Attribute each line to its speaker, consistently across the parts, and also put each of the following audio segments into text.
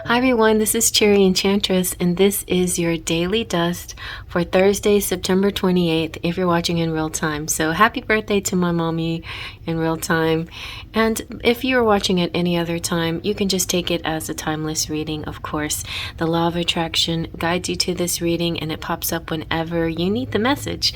Speaker 1: Hi everyone, this is Cherry Enchantress, and this is your daily dust for Thursday, September 28th, if you're watching in real time. So happy birthday to my mommy in real time. And if you're watching at any other time, you can just take it as a timeless reading, of course. The law of attraction guides you to this reading, and it pops up whenever you need the message.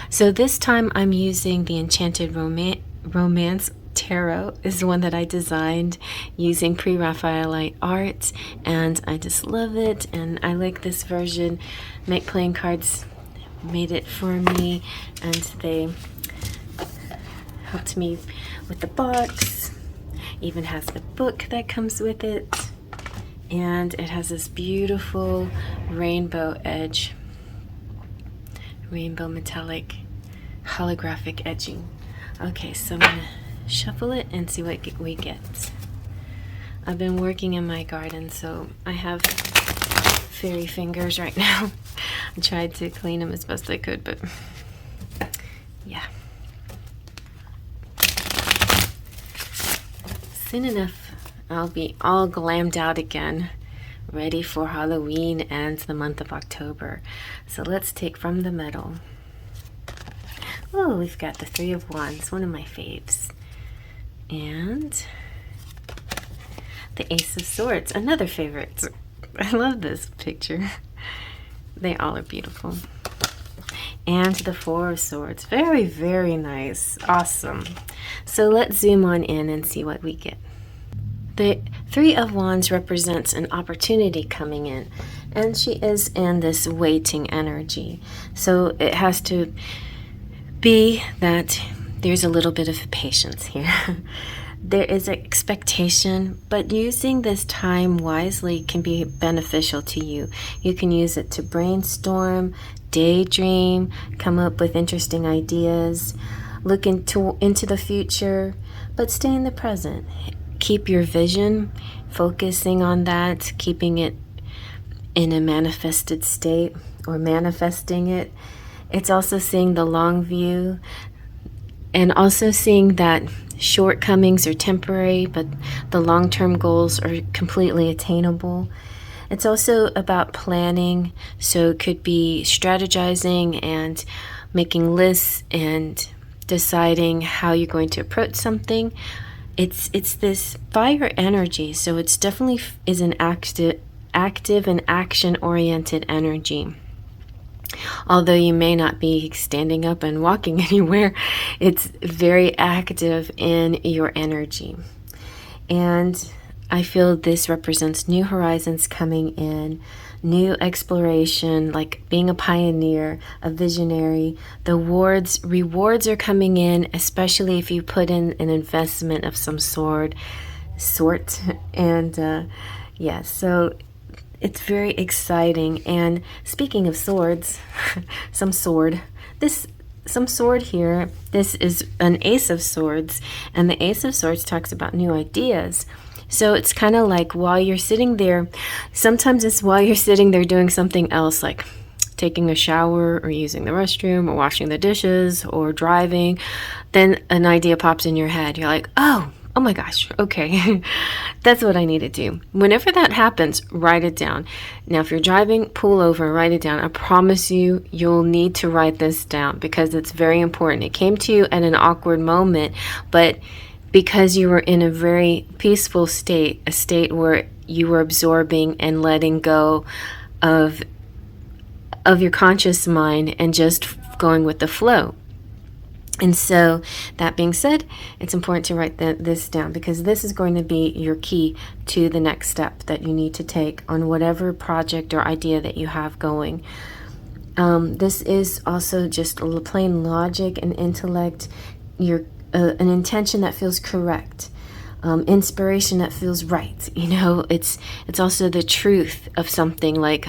Speaker 1: So this time I'm using the Enchanted Romance Tarot is the one that I designed using pre-Raphaelite art, and I just love it, and I like this version. Make Playing Cards made it for me, and they helped me with the box. Even has the book that comes with it, and it has this beautiful rainbow edge, rainbow metallic holographic edging. Okay, so I'm gonna shuffle it and see what we get. I've been working in my garden, so I have fairy fingers right now. I tried to clean them as best I could, but yeah. Soon enough, I'll be all glammed out again, ready for Halloween and the month of October. So let's take from the metal. Oh, we've got the Three of Wands, one of my faves. And the Ace of Swords, another favorite. I love this picture. They all are beautiful. And the Four of Swords, very, very nice. Awesome. So let's zoom on in and see what we get. The Three of Wands represents an opportunity coming in, and she is in this waiting energy. So it has to be that there's a little bit of patience here. There is an expectation, but using this time wisely can be beneficial to you. You can use it to brainstorm, daydream, come up with interesting ideas, look into the future, but stay in the present. Keep your vision, focusing on that, keeping it in a manifested state or manifesting it. It's also seeing the long view, and also seeing that shortcomings are temporary, but the long-term goals are completely attainable. It's also about planning, so it could be strategizing and making lists and deciding how you're going to approach something. It's this fire energy, so it's definitely is an active and action-oriented energy. Although you may not be standing up and walking anywhere, it's very active in your energy. And I feel this represents new horizons coming in, new exploration, like being a pioneer, a visionary. The rewards are coming in, especially if you put in an investment of some sort. And yeah, so it's very exciting. And speaking of swords, some sword here. This is an Ace of Swords, and the Ace of Swords talks about new ideas. So it's kind of like while you're sitting there, sometimes it's while you're sitting there doing something else, like taking a shower or using the restroom or washing the dishes or driving, then an idea pops in your head. You're like, oh my gosh, okay, that's what I need to do. Whenever that happens, write it down. Now, if you're driving, pull over, write it down. I promise you'll need to write this down because it's very important. It came to you at an awkward moment, but because you were in a very peaceful state, a state where you were absorbing and letting go of your conscious mind and just going with the flow. And so, that being said, it's important to write this down because this is going to be your key to the next step that you need to take on whatever project or idea that you have going. This is also just plain logic and intellect, an intention that feels correct, inspiration that feels right. You know, it's also the truth of something, like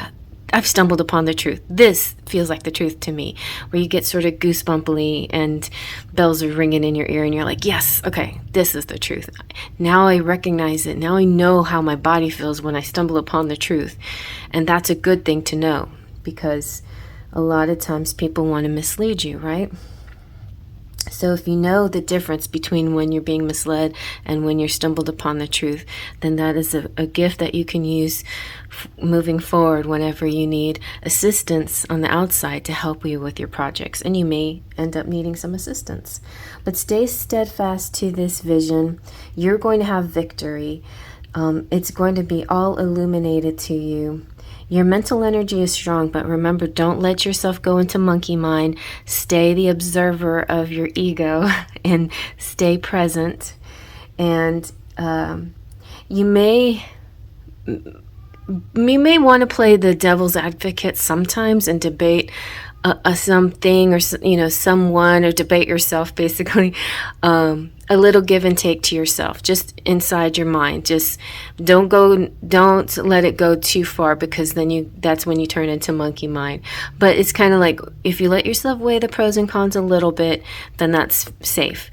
Speaker 1: I've stumbled upon the truth. This feels like the truth to me, where you get sort of goosebumpily and bells are ringing in your ear and you're like, yes, okay, this is the truth. Now I recognize it. Now I know how my body feels when I stumble upon the truth. And that's a good thing to know because a lot of times people want to mislead you, right? So if you know the difference between when you're being misled and when you're stumbled upon the truth, then that is a gift that you can use moving forward whenever you need assistance on the outside to help you with your projects. And you may end up needing some assistance. But stay steadfast to this vision. You're going to have victory. It's going to be all illuminated to you. Your mental energy is strong, but remember, don't let yourself go into monkey mind. Stay the observer of your ego and stay present. And you may want to play the devil's advocate sometimes and debate something or someone, or debate yourself, basically. A little give and take to yourself, just inside your mind. Just don't let it go too far, because then that's when you turn into monkey mind. But it's kind of like, if you let yourself weigh the pros and cons a little bit, then that's safe.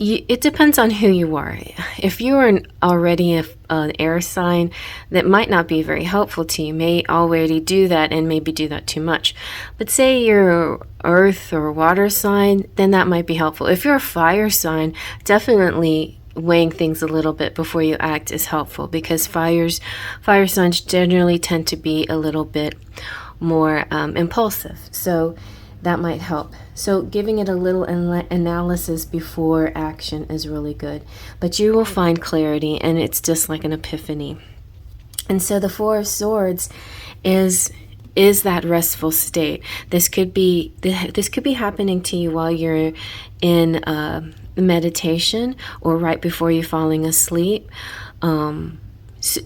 Speaker 1: It depends on who you are. If you are already an air sign, that might not be very helpful to you. You may already do that and maybe do that too much. But say you're earth or water sign, then that might be helpful. If you're a fire sign, definitely weighing things a little bit before you act is helpful, because fire signs generally tend to be a little bit more impulsive. So that might help. So giving it a little analysis before action is really good. But you will find clarity, and it's just like an epiphany. And so the Four of Swords is that restful state. This could be happening to you while you're in meditation or right before you're falling asleep. And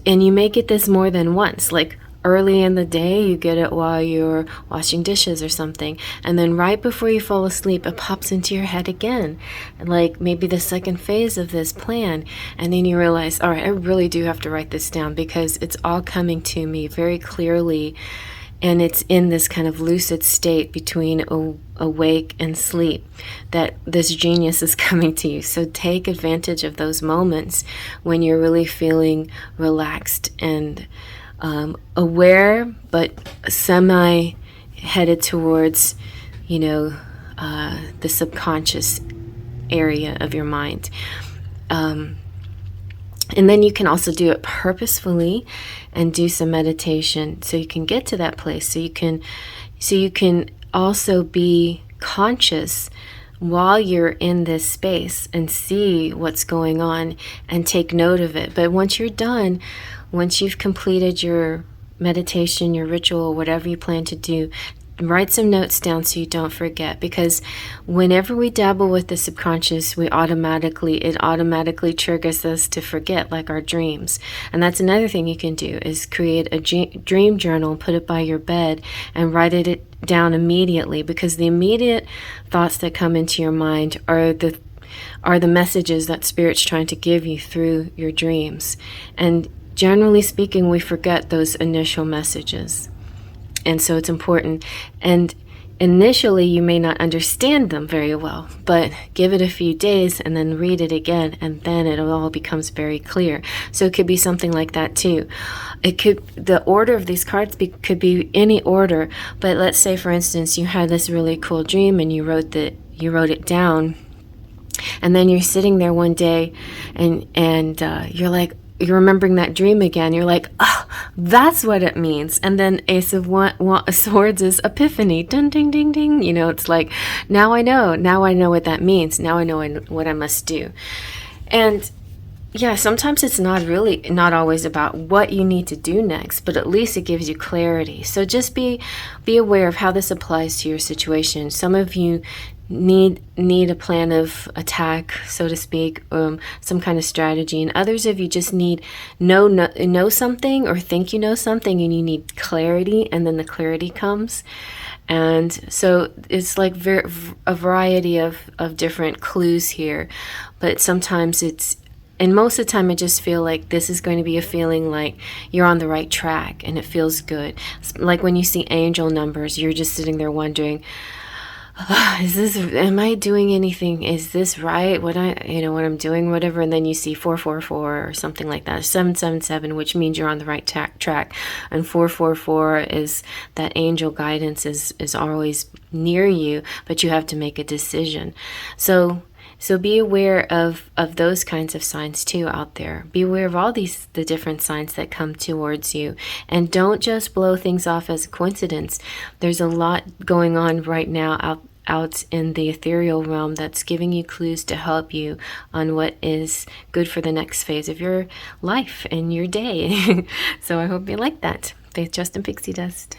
Speaker 1: you may get this more than once. Like, early in the day, you get it while you're washing dishes or something. And then right before you fall asleep, it pops into your head again. Like maybe the second phase of this plan. And then you realize, all right, I really do have to write this down, because it's all coming to me very clearly. And it's in this kind of lucid state between awake and sleep that this genius is coming to you. So take advantage of those moments when you're really feeling relaxed and aware, but semi headed towards, the subconscious area of your mind. And then you can also do it purposefully and do some meditation so you can get to that place. So you can also be conscious while you're in this space and see what's going on and take note of it. But once you're done, once you've completed your meditation, your ritual, whatever you plan to do, write some notes down so you don't forget. Because whenever we dabble with the subconscious, it automatically triggers us to forget, like our dreams. And that's another thing you can do, is create a dream journal, put it by your bed, and write it down immediately, because the immediate thoughts that come into your mind are the messages that Spirit's trying to give you through your dreams. And generally speaking, we forget those initial messages. And so it's important. And initially, you may not understand them very well, but give it a few days and then read it again, and then it all becomes very clear. So it could be something like that too. The order of these cards could be any order, but let's say, for instance, you had this really cool dream and you wrote it down, and then you're sitting there one day and you're remembering that dream again. You're like, oh, that's what it means. And then Ace of Swords is epiphany. Ding, ding, ding, ding. It's like, now I know what that means. Now I know what I must do. And yeah, sometimes it's not always about what you need to do next, but at least it gives you clarity. So just be aware of how this applies to your situation. Some of you need a plan of attack, so to speak, some kind of strategy, and others of you just know something or think you know something, and you need clarity, and then the clarity comes. And so it's like a variety of different clues here, but sometimes and most of the time I just feel like this is going to be a feeling like you're on the right track and it feels good. Like when you see angel numbers, you're just sitting there wondering, am I doing anything? Is this right? What what I'm doing, whatever. And then you see 444 or something like that, 777, which means you're on the right track. And 444 is that angel guidance is always near you, but you have to make a decision. So be aware of those kinds of signs too out there. Be aware of all the different signs that come towards you. And don't just blow things off as a coincidence. There's a lot going on right now out in the ethereal realm that's giving you clues to help you on what is good for the next phase of your life and your day. So I hope you like that. Faith, Trust, and Pixie Dust.